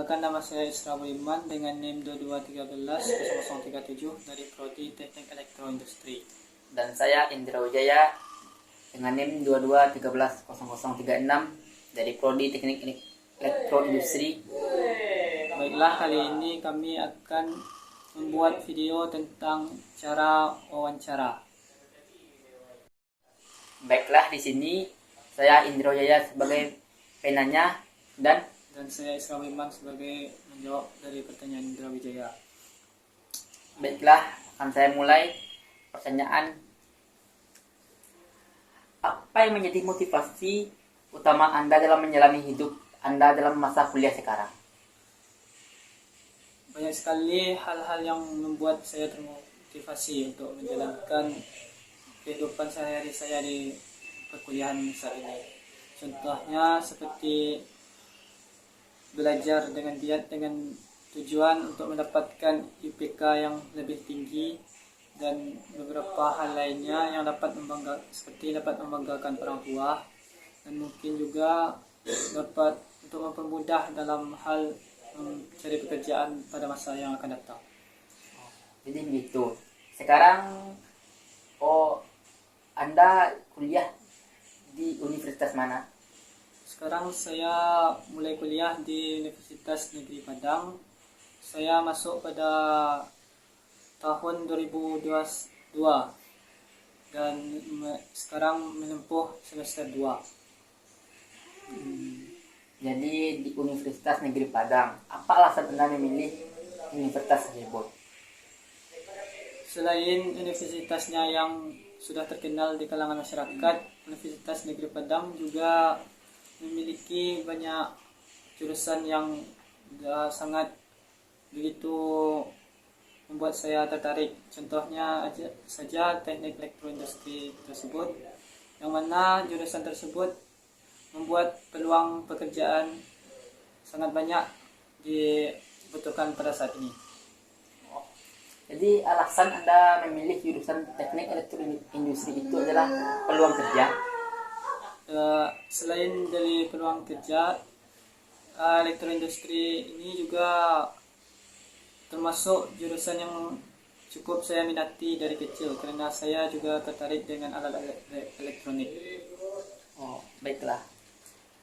Perkenalkan, nama saya Isra Budiman dengan NIM 22130037 dari Prodi Teknik Elektroindustri. Dan saya Indra Wijaya dengan NIM 22130036 dari Prodi Teknik Elektroindustri. Baiklah, kali ini kami akan membuat video tentang cara wawancara. Baiklah, di sini saya Indra Wijaya sebagai penanya dan saya Isra Budiman sebagai menjawab dari pertanyaan Indra Wijaya. Baiklah, akan saya mulai pertanyaan. Apa yang menjadi motivasi utama Anda dalam menjalani hidup Anda dalam masa kuliah sekarang? Banyak sekali hal-hal yang membuat saya termotivasi untuk menjalankan kehidupan sehari-hari saya di perkuliahan saat ini. Contohnya seperti belajar dengan giat dengan tujuan untuk mendapatkan IPK yang lebih tinggi dan beberapa hal lainnya yang dapat membanggakan orang tua, dan mungkin juga dapat untuk mempermudah dalam hal mencari pekerjaan pada masa yang akan datang. Jadi begitu. Sekarang Anda kuliah di universitas mana? Sekarang saya mulai kuliah di Universitas Negeri Padang. Saya masuk pada tahun 2022 dan sekarang menempuh semester 2. Jadi di Universitas Negeri Padang. Apa alasan Anda memilih universitas tersebut? Selain universitasnya yang sudah terkenal di kalangan masyarakat, Universitas Negeri Padang juga memiliki banyak jurusan yang sangat begitu membuat saya tertarik. Contohnya saja teknik elektroindustri tersebut, yang mana jurusan tersebut membuat peluang pekerjaan sangat banyak dibutuhkan pada saat ini. Jadi alasan Anda memilih jurusan teknik elektroindustri itu adalah peluang kerja. Selain dari peluang kerja, elektroindustri ini juga termasuk jurusan yang cukup saya minati dari kecil, karena saya juga tertarik dengan alat-alat elektronik. Baiklah.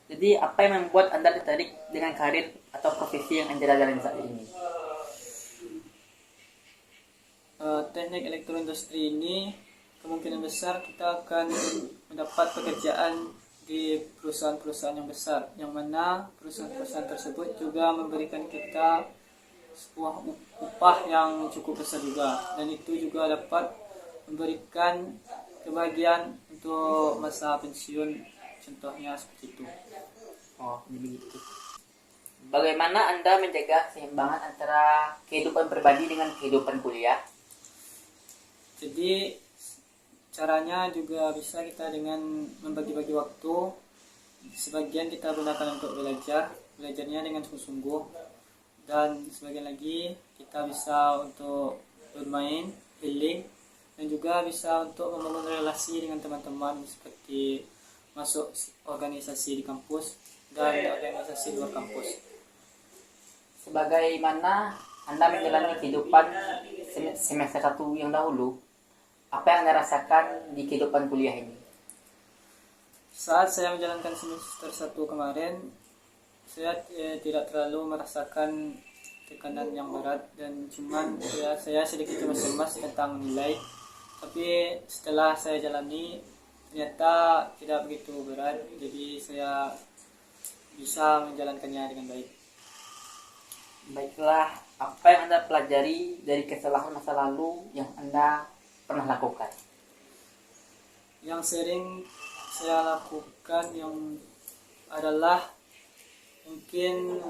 Jadi apa yang membuat Anda tertarik dengan karir atau profesi yang Anda jalani saat ini? Teknik elektroindustri ini kemungkinan besar kita akan mendapat pekerjaan di perusahaan-perusahaan yang besar, yang mana perusahaan-perusahaan tersebut juga memberikan kita sebuah upah yang cukup besar juga, dan itu juga dapat memberikan kebahagiaan untuk masa pensiun, contohnya seperti itu. Begitu. Bagaimana Anda menjaga keseimbangan antara kehidupan pribadi dengan kehidupan kuliah? Jadi caranya juga bisa kita dengan membagi-bagi waktu. Sebagian kita gunakan untuk belajarnya dengan sungguh-sungguh, dan sebagian lagi kita bisa untuk bermain, healing, dan juga bisa untuk membangun relasi dengan teman-teman seperti masuk organisasi di kampus dan organisasi luar kampus. Sebagaimana Anda menjalani kehidupan semester 1 yang dahulu, apa yang Anda rasakan di kehidupan kuliah ini? Saat saya menjalankan semester 1 kemarin, saya tidak terlalu merasakan tekanan yang berat, dan cuman saya sedikit cemas tentang nilai. Tapi setelah saya jalani, ternyata tidak begitu berat, jadi saya bisa menjalankannya dengan baik. Baiklah, apa yang Anda pelajari dari kesalahan masa lalu yang Anda pernah lakukan? Yang sering saya lakukan yang adalah mungkin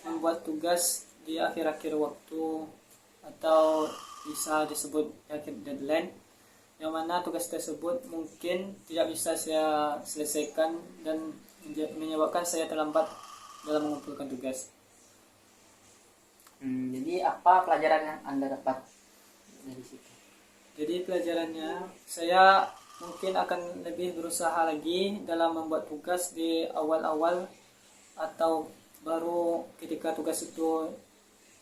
membuat tugas di akhir-akhir waktu, atau bisa disebut akhir deadline, yang mana tugas tersebut mungkin tidak bisa saya selesaikan dan menyebabkan saya terlambat dalam mengumpulkan tugas. Jadi apa pelajaran yang Anda dapat dari situ? Jadi pelajarannya, saya mungkin akan lebih berusaha lagi dalam membuat tugas di awal-awal atau baru ketika tugas itu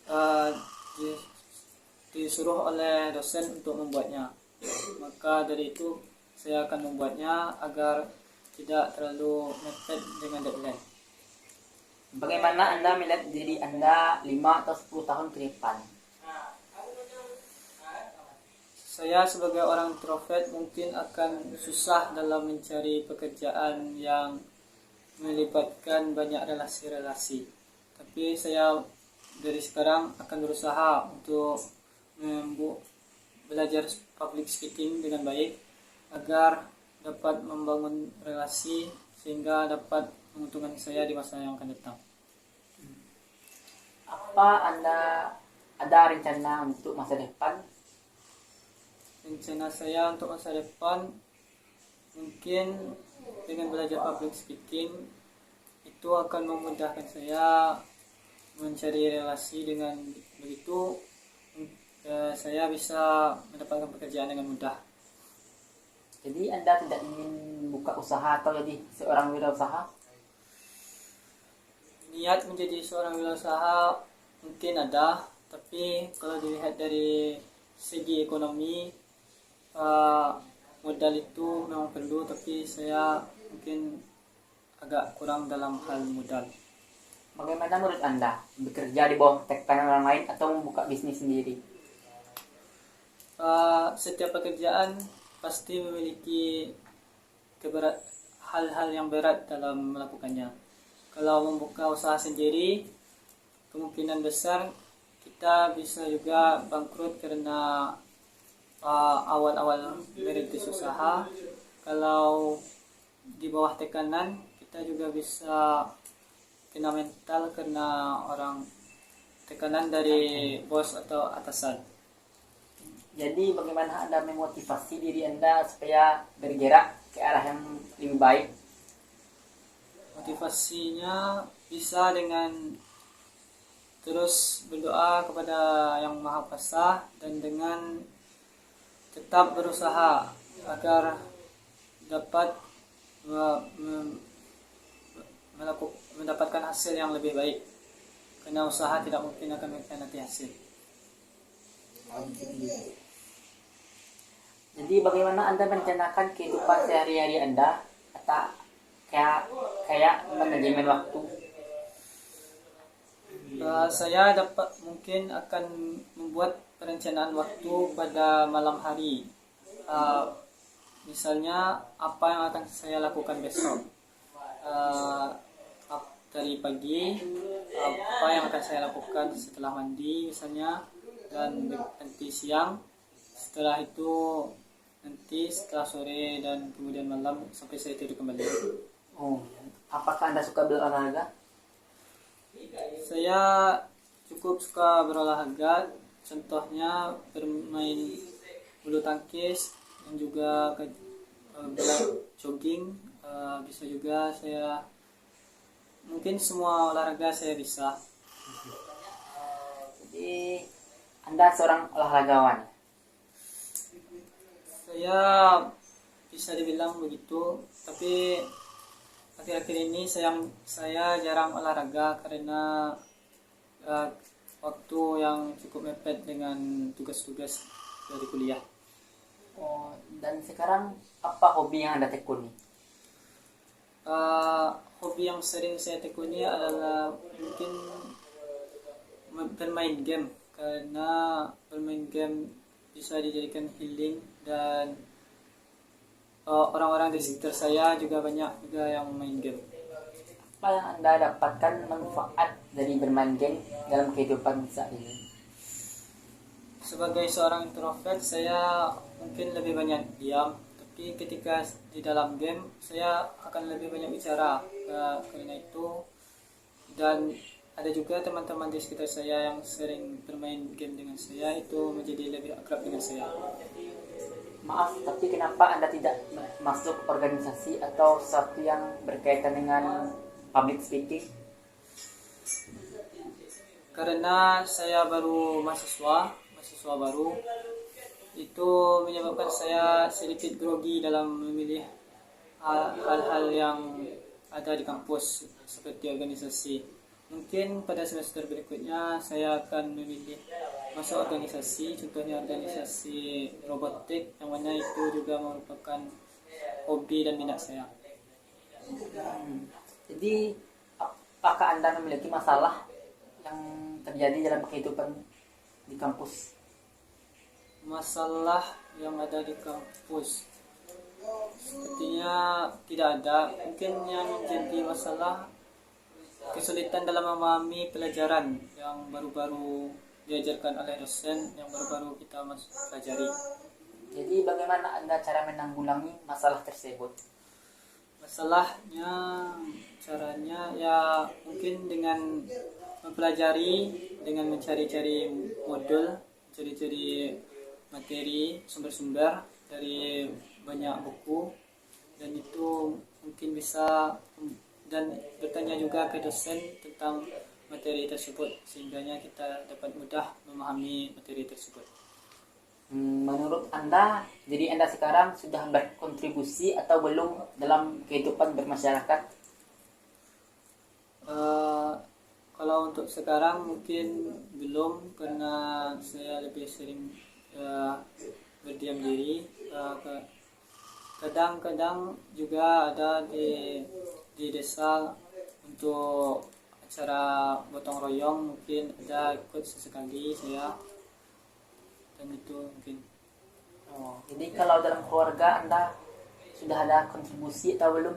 uh, disuruh oleh dosen untuk membuatnya. Maka dari itu saya akan membuatnya agar tidak terlalu mepet dengan deadline. Bagaimana Anda melihat diri Anda 5 atau 10 tahun ke depan? Saya sebagai orang introvert mungkin akan susah dalam mencari pekerjaan yang melibatkan banyak relasi-relasi. Tapi saya dari sekarang akan berusaha untuk belajar public speaking dengan baik agar dapat membangun relasi sehingga dapat menguntungkan saya di masa yang akan datang. Apa Anda ada rencana untuk masa depan? Rencana saya untuk masa depan mungkin dengan belajar public speaking itu akan memudahkan saya mencari relasi. Dengan begitu saya bisa mendapatkan pekerjaan dengan mudah. Jadi Anda tidak ingin buka usaha atau jadi seorang wirausaha? Niat menjadi seorang wirausaha mungkin ada, tapi kalau dilihat dari segi ekonomi, modal itu memang perlu, tapi saya mungkin agak kurang dalam hal modal. Bagaimana menurut Anda bekerja di bawah tekanan orang lain atau membuka bisnis sendiri? Setiap pekerjaan pasti memiliki hal-hal yang berat dalam melakukannya. Kalau membuka usaha sendiri, kemungkinan besar kita bisa juga bangkrut karena awal-awal merintis usaha. Kalau di bawah tekanan, kita juga bisa kena mental karena tekanan dari bos atau atasan. Jadi bagaimana Anda memotivasi diri Anda supaya bergerak ke arah yang lebih baik? Motivasinya bisa dengan terus berdoa kepada Yang Maha Kuasa dan dengan tetap berusaha agar dapat mendapatkan hasil yang lebih baik. Karena usaha tidak mungkin akan mengkhianati hasil. Jadi bagaimana Anda merencanakan kehidupan sehari-hari Anda atau kayak manajemen waktu? Saya mungkin akan membuat perencanaan waktu pada malam hari. Misalnya apa yang akan saya lakukan besok. Dari pagi, apa yang akan saya lakukan setelah mandi misalnya, dan nanti siang, setelah itu nanti setelah sore, dan kemudian malam sampai saya tidur kembali. Oh, apakah Anda suka berolahraga? Saya cukup suka berolahraga, contohnya bermain bulu tangkis dan juga jogging. Bisa juga saya, mungkin semua olahraga saya bisa. Jadi Anda seorang olahragawan. Saya bisa dibilang begitu, tapi akhir-akhir ini saya jarang olahraga karena waktu yang cukup mepet dengan tugas-tugas dari kuliah. Oh, dan sekarang apa hobi yang Anda tekuni? Hobi yang sering saya tekuni adalah mungkin bermain game, karena bermain game bisa dijadikan healing, dan orang-orang di sekitar saya juga banyak juga yang main game. Apa yang Anda dapatkan manfaat dari bermain game dalam kehidupan saat ini? Sebagai seorang introvert, saya mungkin lebih banyak diam, tapi ketika di dalam game saya akan lebih banyak bicara. Karena itu, dan ada juga teman-teman di sekitar saya yang sering bermain game dengan saya, itu menjadi lebih akrab dengan saya. Maaf, tapi kenapa Anda tidak masuk organisasi atau sesuatu yang berkaitan dengan public speaking? Karena saya baru mahasiswa baru, itu menyebabkan saya sedikit grogi dalam memilih hal-hal yang ada di kampus seperti organisasi. Mungkin pada semester berikutnya saya akan memilih masuk organisasi, contohnya organisasi robotik, yang mana itu juga merupakan hobi dan minat saya. Jadi apakah Anda memiliki masalah yang terjadi dalam kehidupan di kampus? Masalah yang ada di kampus sepertinya tidak ada. Mungkin yang menjadi masalah kesulitan dalam memahami pelajaran yang baru-baru diajarkan oleh dosen, yang baru-baru kita pelajari. Jadi bagaimana Anda cara menanggulangi masalah tersebut? Masalahnya, caranya ya mungkin dengan mempelajari, dengan mencari-cari modul, cari-cari materi, sumber-sumber dari banyak buku, dan itu mungkin bisa, dan bertanya juga ke dosen tentang materi tersebut, sehingganya kita dapat mudah memahami materi tersebut. Menurut Anda, jadi Anda sekarang sudah berkontribusi atau belum dalam kehidupan bermasyarakat? Kalau untuk sekarang mungkin belum, karena saya lebih sering berdiam diri. Kadang-kadang juga ada di desa untuk acara gotong royong, mungkin ada ikut sesekali saya, dan itu mungkin. Jadi kalau dalam keluarga Anda sudah ada kontribusi atau belum?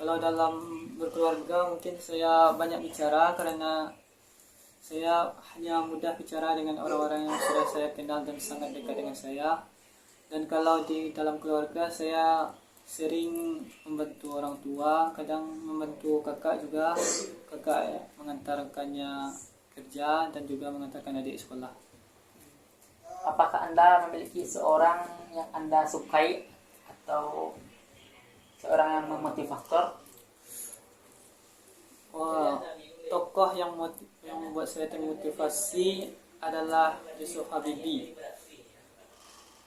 Kalau dalam berkeluarga mungkin saya banyak bicara, karena saya hanya mudah bicara dengan orang-orang yang sudah saya kenal dan sangat dekat dengan saya. Dan kalau di dalam keluarga saya sering membantu orang tua, kadang membantu kakak juga. Kakak mengantarkannya kerja dan juga mengantarkan adik sekolah. Apakah Anda memiliki seorang yang Anda sukai atau seorang yang memotivator? Tokoh yang membuat saya termotivasi adalah Yusuf Habibie.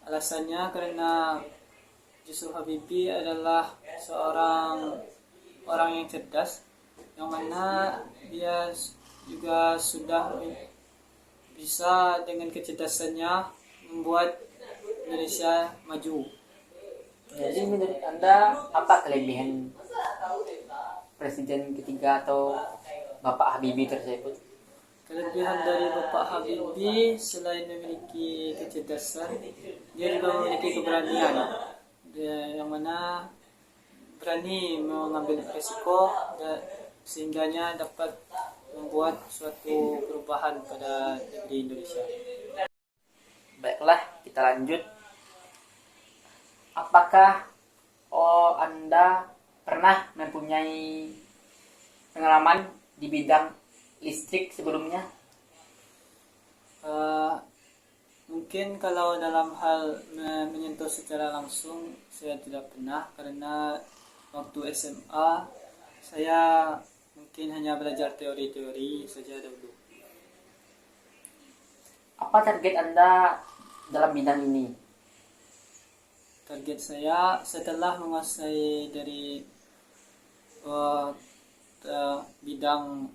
Alasannya karena Yusuf Habibie adalah seorang orang yang cerdas, yang mana dia juga sudah bisa dengan kecerdasannya membuat Indonesia maju. Jadi menurut Anda apa kelebihan Presiden ketiga atau Bapak Habibie tersebut? Kelebihan dari Bapak Habibie selain memiliki kecerdasan, dia juga memiliki keberanian. Dia yang mana berani mengambil risiko dan sehingganya dapat membuat suatu perubahan pada negeri Indonesia. Baiklah, kita lanjut. Apakah Anda pernah mempunyai pengalaman di bidang listrik sebelumnya? Mungkin kalau dalam hal menyentuh secara langsung saya tidak pernah, karena waktu SMA saya mungkin hanya belajar teori-teori saja dulu. Apa target Anda dalam bidang ini? Target saya setelah menguasai dari bidang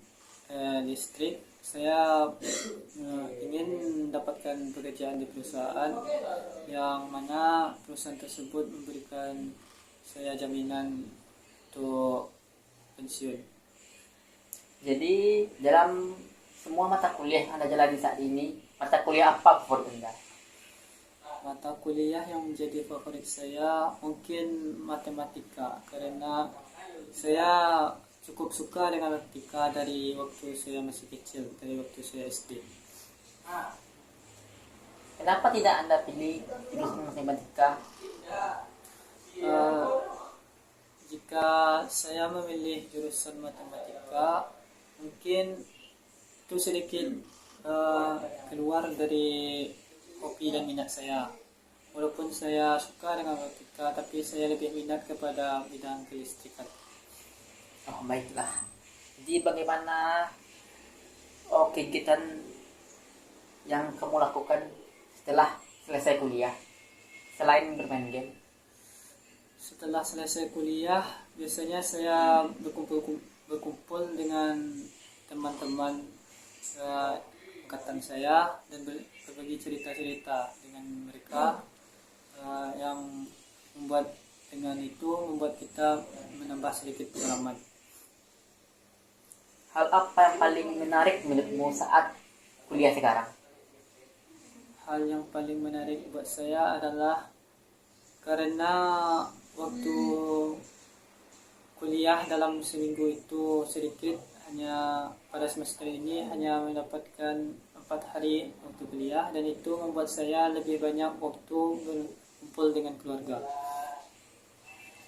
listrik, saya ingin mendapatkan pekerjaan di perusahaan yang mana perusahaan tersebut memberikan saya jaminan untuk pensiun. Jadi dalam semua mata kuliah yang Anda jalani saat ini, mata kuliah apa favorit Anda? Mata kuliah yang menjadi favorit saya mungkin matematika, karena saya cukup suka dengan matematika dari waktu saya masih kecil, dari waktu saya SD. Kenapa tidak Anda pilih jurusan matematika? Jika saya memilih jurusan matematika, mungkin itu sedikit keluar dari hobi dan minat saya. Walaupun saya suka dengan matematika, tapi saya lebih minat kepada bidang kelistrikan. Oh, baiklah. Jadi bagaimana kegiatan yang kamu lakukan setelah selesai kuliah selain bermain game? Setelah selesai kuliah, biasanya saya berkumpul dengan teman-teman angkatan saya dan berbagi cerita-cerita dengan mereka yang membuat kita menambah sedikit pengalaman. Hal apa yang paling menarik menurutmu saat kuliah sekarang? Hal yang paling menarik buat saya adalah karena waktu kuliah dalam seminggu itu sedikit, hanya pada semester ini hanya mendapatkan 4 hari waktu kuliah, dan itu membuat saya lebih banyak waktu berkumpul dengan keluarga.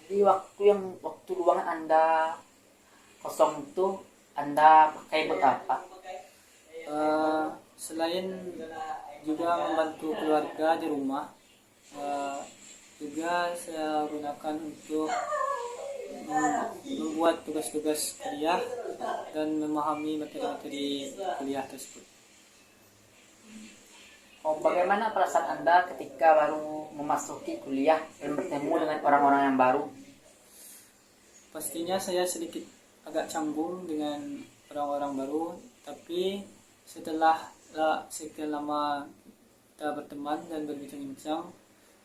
Jadi waktu luangan Anda kosong itu Anda pakai buat apa? Selain juga membantu keluarga di rumah, juga saya gunakan untuk membuat tugas-tugas kuliah dan memahami materi-materi kuliah tersebut. Bagaimana perasaan Anda ketika baru memasuki kuliah dan bertemu dengan orang-orang yang baru? Pastinya saya sedikit agak canggung dengan orang-orang baru, tapi setelah sekian lama kita berteman dan berbincang-bincang,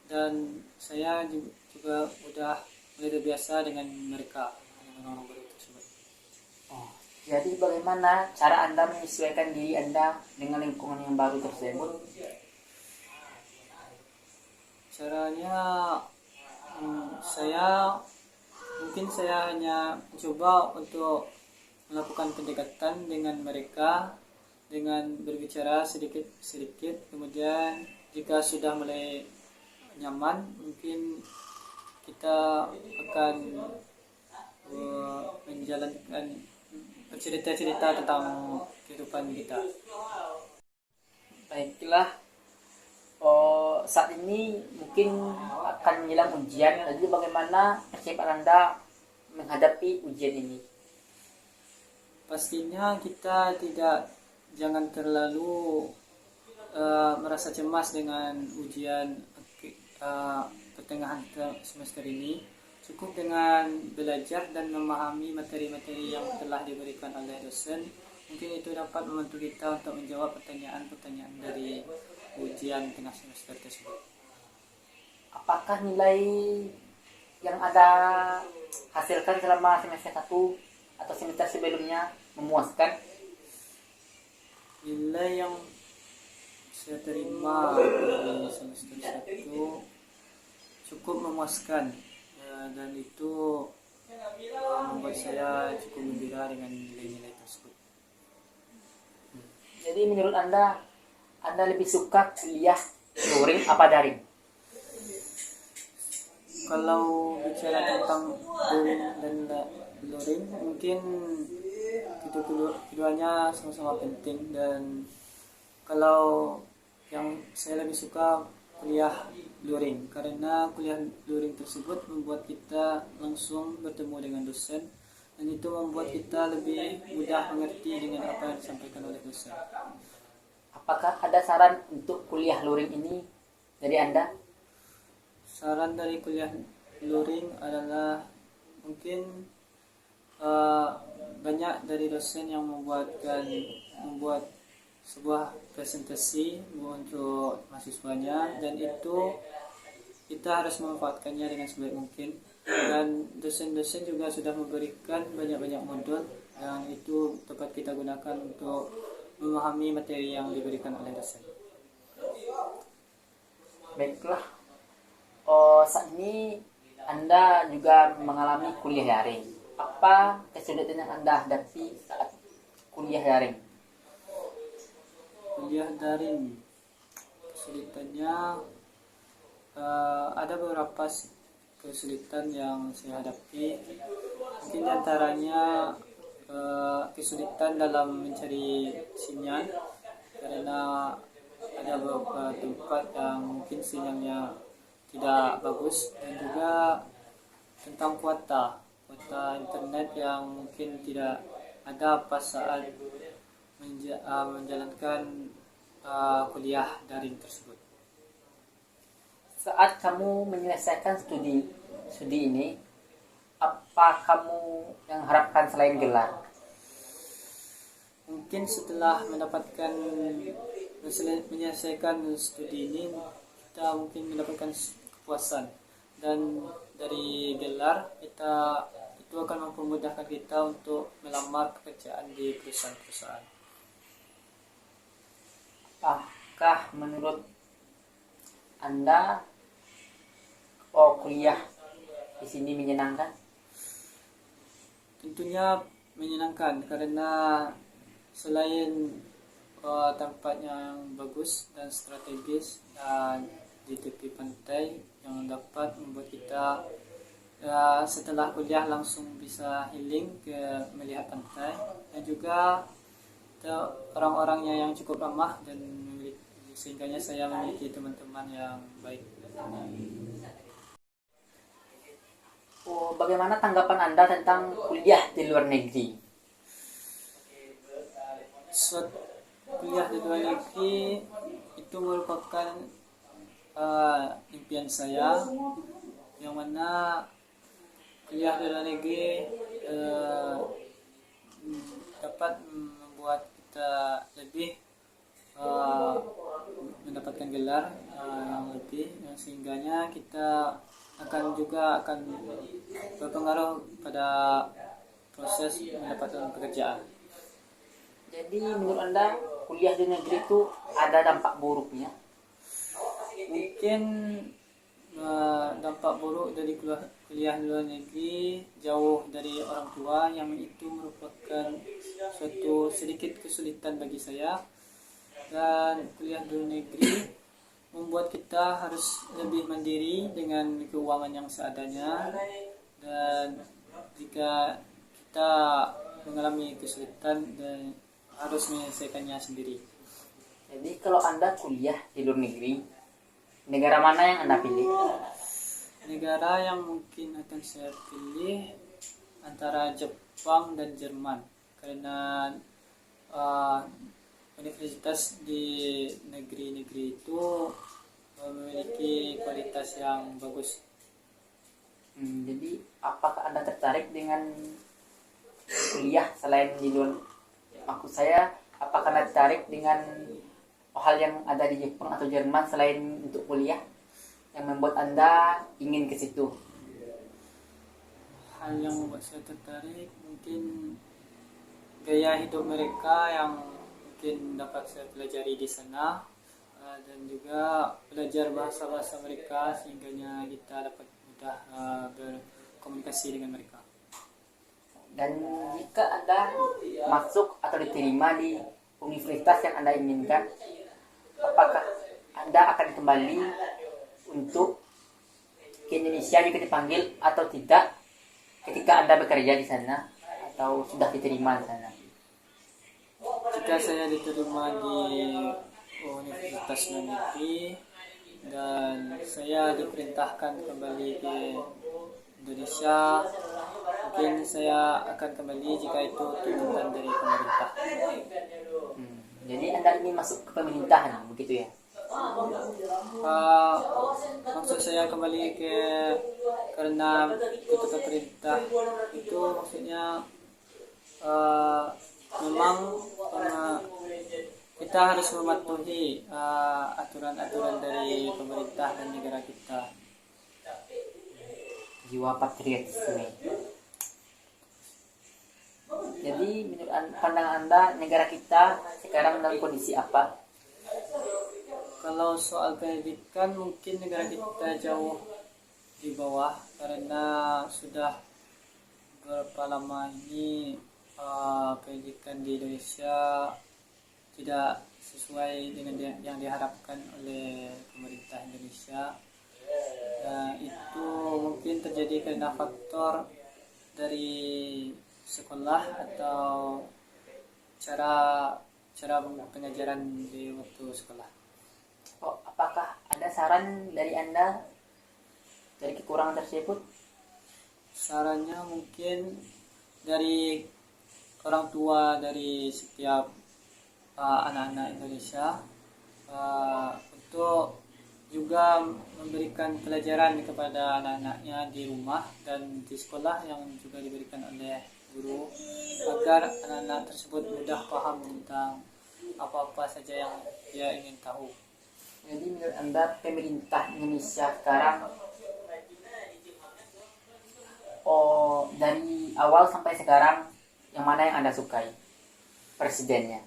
dan saya juga udah mulai terbiasa dengan mereka, dengan orang baru tersebut. Jadi bagaimana cara Anda menyesuaikan diri Anda dengan lingkungan yang baru tersebut? Caranya, saya hanya mencoba untuk melakukan pendekatan dengan mereka dengan berbicara sedikit-sedikit. Kemudian jika sudah mulai nyaman, mungkin kita akan menjalankan cerita-cerita tentang kehidupan kita. Baiklah, saat ini mungkin akan menjelang ujian. Jadi bagaimana persiapan Anda menghadapi ujian ini? Pastinya kita jangan terlalu merasa cemas dengan ujian pertengahan semester ini. Cukup dengan belajar dan memahami materi-materi yang telah diberikan oleh dosen. Mungkin itu dapat membantu kita untuk menjawab pertanyaan-pertanyaan dari ujian tengah semester tersebut. Apakah nilai yang Anda hasilkan selama semester 1 atau semester sebelumnya memuaskan? Nilai yang saya terima di semester 1 cukup memuaskan, dan itu membuat saya cukup gembira dengan nilai-nilai tersebut. Jadi menurut Anda lebih suka kuliah luring apa daring? Kalau bicara tentang daring dan luring, mungkin keduanya sama-sama penting, dan kalau yang saya lebih suka kuliah luring, karena kuliah luring tersebut membuat kita langsung bertemu dengan dosen, dan itu membuat kita lebih mudah mengerti dengan apa yang disampaikan oleh dosen. Apakah ada saran untuk kuliah luring ini dari Anda? Saran dari kuliah luring adalah mungkin banyak dari dosen yang membuat sebuah presentasi untuk mahasiswanya, dan itu kita harus memanfaatkannya dengan sebaik mungkin. Dan dosen-dosen juga sudah memberikan banyak-banyak modul yang itu dapat kita gunakan untuk memahami materi yang diberikan oleh dosen. Baiklah, saat ini Anda juga mengalami kuliah daring. Apa kesulitan yang Anda hadapi saat kuliah daring? Kuliah daring, kesulitannya ada beberapa kesulitan yang saya hadapi. Mungkin diantaranya kesulitan dalam mencari sinyal, karena ada beberapa tempat yang mungkin sinyalnya tidak bagus, dan juga tentang kuota internet yang mungkin tidak ada pas saat menjalankan kuliah daring tersebut. Saat kamu menyelesaikan studi ini, apa kamu yang harapkan selain gelar? mungkin setelah mendapatkan menyelesaikan studi ini, kita mungkin mendapatkan kepuasan, dan dari gelar kita itu akan mempermudahkan kita untuk melamar pekerjaan di perusahaan-perusahaan. Apakah menurut Anda kuliah di sini menyenangkan? Tentunya menyenangkan, karena selain tempatnya yang bagus dan strategis dan di tepi pantai yang dapat membuat kita setelah kuliah langsung bisa healing ke melihat pantai, dan juga orang-orangnya yang cukup ramah, dan sehingganya saya memiliki teman-teman yang baik. Bagaimana tanggapan Anda tentang kuliah di luar negeri? Kuliah di luar negeri itu merupakan impian saya, yang mana kuliah di luar negeri dapat membuat kita lebih mendapatkan gelar yang lebih, sehingganya kita akan berpengaruh pada proses mendapatkan pekerjaan. Jadi menurut Anda kuliah di negeri itu ada dampak buruknya? Mungkin dampak buruk dari kuliah di luar negeri, jauh dari orang tua, yang itu merupakan suatu sedikit kesulitan bagi saya. Dan kuliah di luar negeri membuat kita harus lebih mandiri dengan keuangan yang seadanya, dan jika kita mengalami kesulitan dan harus menyelesaikannya sendiri. Jadi kalau Anda kuliah di luar negeri, negara mana yang Anda pilih? Negara yang mungkin akan saya pilih antara Jepang dan Jerman, karena universitas di negeri-negeri itu memiliki kualitas yang bagus. Jadi apakah Anda tertarik dengan kuliah selain di luar? Maksud saya, apakah Anda tertarik dengan hal yang ada di Jepang atau Jerman selain untuk kuliah yang membuat Anda ingin ke situ? Hal yang membuat saya tertarik mungkin gaya hidup mereka yang mungkin dapat saya pelajari di sana, dan juga belajar bahasa-bahasa mereka, sehingganya kita dapat mudah berkomunikasi dengan mereka. Dan jika Anda masuk atau diterima di universitas yang Anda inginkan, apakah Anda akan kembali untuk ke Indonesia jika dipanggil atau tidak ketika Anda bekerja di sana atau sudah diterima di sana? Jika saya diterima di Universitas Negeri dan saya diperintahkan kembali ke Indonesia, mungkin saya akan kembali jika itu tuntutan dari pemerintah. Jadi Anda ingin masuk ke pemerintahan, begitu ya? Maksud saya kembali karena tuntutan perintah itu maksudnya memang karena kita harus mematuhi aturan-aturan dari pemerintah dan negara kita. Jiwa patriotisme. Jadi menurut pandangan Anda, negara kita sekarang dalam kondisi apa? Kalau soal pendidikan, mungkin negara kita jauh di bawah, karena sudah berapa lama ini pendidikan di Indonesia tidak sesuai dengan yang diharapkan oleh pemerintah Indonesia. Itu mungkin terjadi karena faktor dari sekolah atau cara pengajaran di waktu sekolah. Apakah ada saran dari Anda dari kekurangan tersebut? Sarannya mungkin dari orang tua, dari setiap anak-anak Indonesia, untuk juga memberikan pelajaran kepada anak-anaknya di rumah dan di sekolah yang juga diberikan oleh guru agar anak-anak tersebut mudah paham tentang apa-apa saja yang dia ingin tahu. Jadi menurut Anda pemerintah Indonesia sekarang dari awal sampai sekarang yang mana yang Anda sukai presidennya?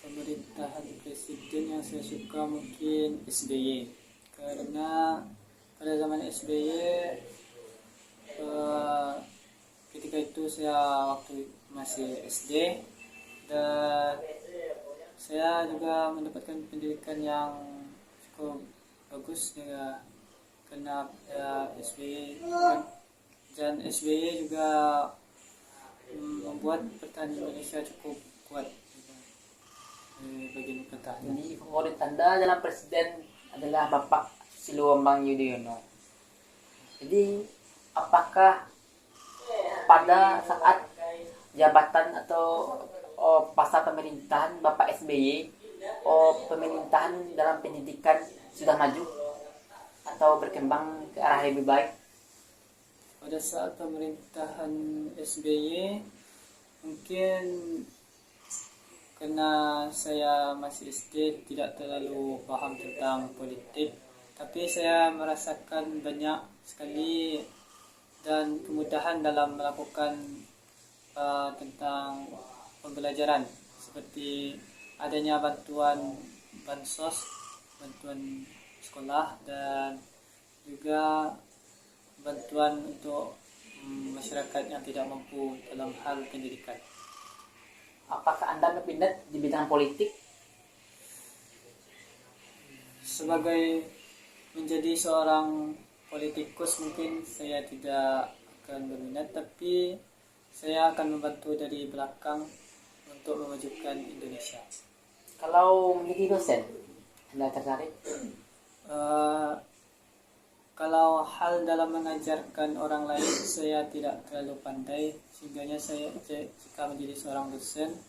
Pemerintahan presiden yang saya suka mungkin SBY, karena pada zaman SBY ketika itu saya waktu masih SD dan saya juga mendapatkan pendidikan yang cukup bagus juga karena SBY dan SBY juga membuat pertahanan Indonesia cukup kuat bagian pertahanan. Jadi favorit Anda dalam presiden adalah Bapak Susilo Bambang Yudhoyono. Jadi apakah pada saat jabatan atau masa pemerintahan Bapak SBY pemerintahan dalam pendidikan sudah maju atau berkembang ke arah lebih baik? Pada saat pemerintahan SBY mungkin karena saya masih SD tidak terlalu paham tentang politik, tapi saya merasakan banyak sekali dan kemudahan dalam melakukan tentang pembelajaran, seperti adanya bantuan bansos, bantuan sekolah, dan juga bantuan untuk masyarakat yang tidak mampu dalam hal pendidikan. Apakah Anda berminat di bidang politik? Sebagai menjadi seorang politikus mungkin saya tidak akan berminat, tapi saya akan membantu dari belakang untuk memajukan Indonesia. Kalau menjadi dosen, Anda tertarik? Kalau hal dalam mengajarkan orang lain saya tidak terlalu pandai, sehingga saya jika menjadi seorang dosen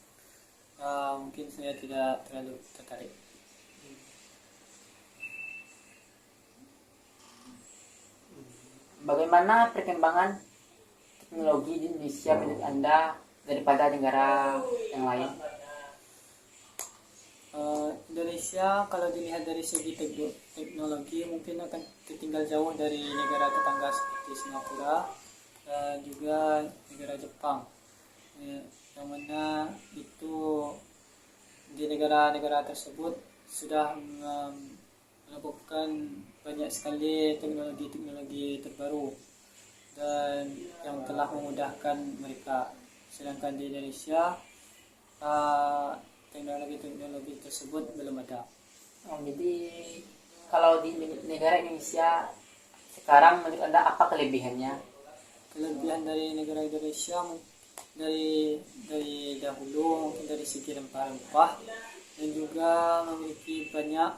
mungkin saya tidak terlalu tertarik. Bagaimana perkembangan teknologi di Indonesia menurut Anda daripada negara yang lain? Indonesia kalau dilihat dari segi teknologi mungkin akan tertinggal jauh dari negara tetangga seperti Singapura dan juga negara Jepang, yang mana itu di negara-negara tersebut sudah melakukan banyak sekali teknologi terbaru dan yang telah memudahkan mereka, sedangkan di Indonesia teknologi tersebut belum ada. Jadi kalau di negara Indonesia sekarang menurut Anda apa kelebihannya? Kelebihan dari negara Indonesia dari dahulu mungkin dari segi rempah-rempah, dan juga memiliki banyak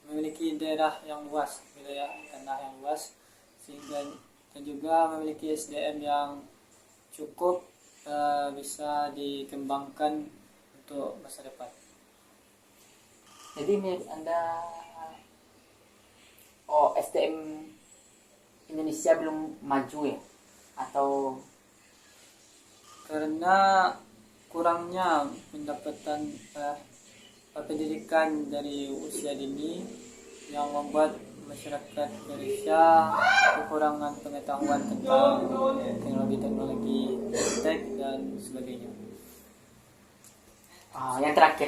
memiliki daerah yang luas, wilayah tanah yang luas, sehingga dan juga memiliki SDM yang cukup bisa dikembangkan untuk masa depan. Jadi menurut Anda SDM Indonesia belum maju ya? Atau Karena kurangnya pendapatan pendidikan dari usia dini yang membuat masyarakat Indonesia kekurangan pengetahuan tentang teknologi tech dan sebagainya. yang terakhir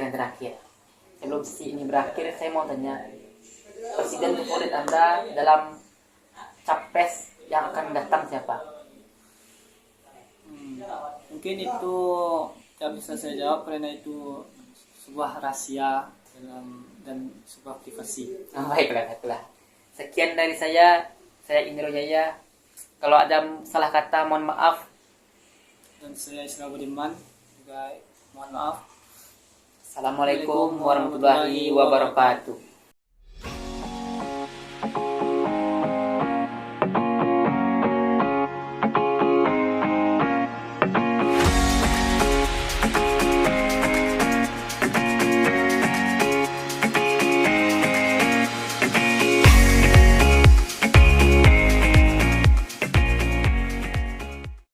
sebelum sesi ini berakhir, saya mau tanya presiden favorit Anda dalam capres yang akan datang siapa? Mungkin itu tidak bisa saya jawab karena itu sebuah rahasia dan sebuah privasi. Baiklah. Sekian dari saya Indro Jaya. Kalau ada salah kata mohon maaf. Dan saya Isra Budiman juga mohon maaf. Assalamualaikum warahmatullahi wabarakatuh.